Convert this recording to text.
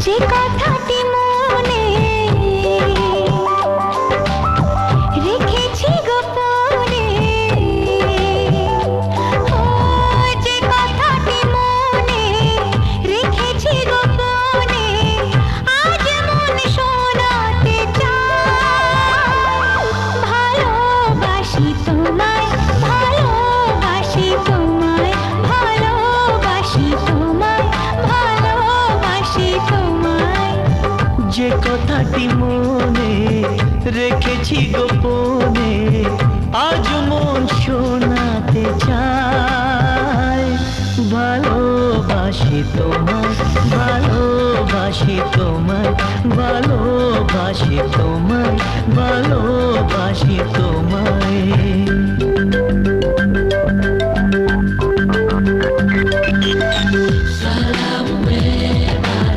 যে কথাটি মনে রেখেছি গোপনে, ও যে কথাটি মনে রেখেছি গোপনে, আজ মন শোনাতে চায়। ভালোবাসি তোমায়, ভালোবাসি তোমায়, ভালোবাসি তোমায়, ভালোবাসি তোমায়। যে কথাটি মনে রেখেছি গোপনে, আজ মন শোনাতে চায়। ভালোবাসি তোমায়, ভালো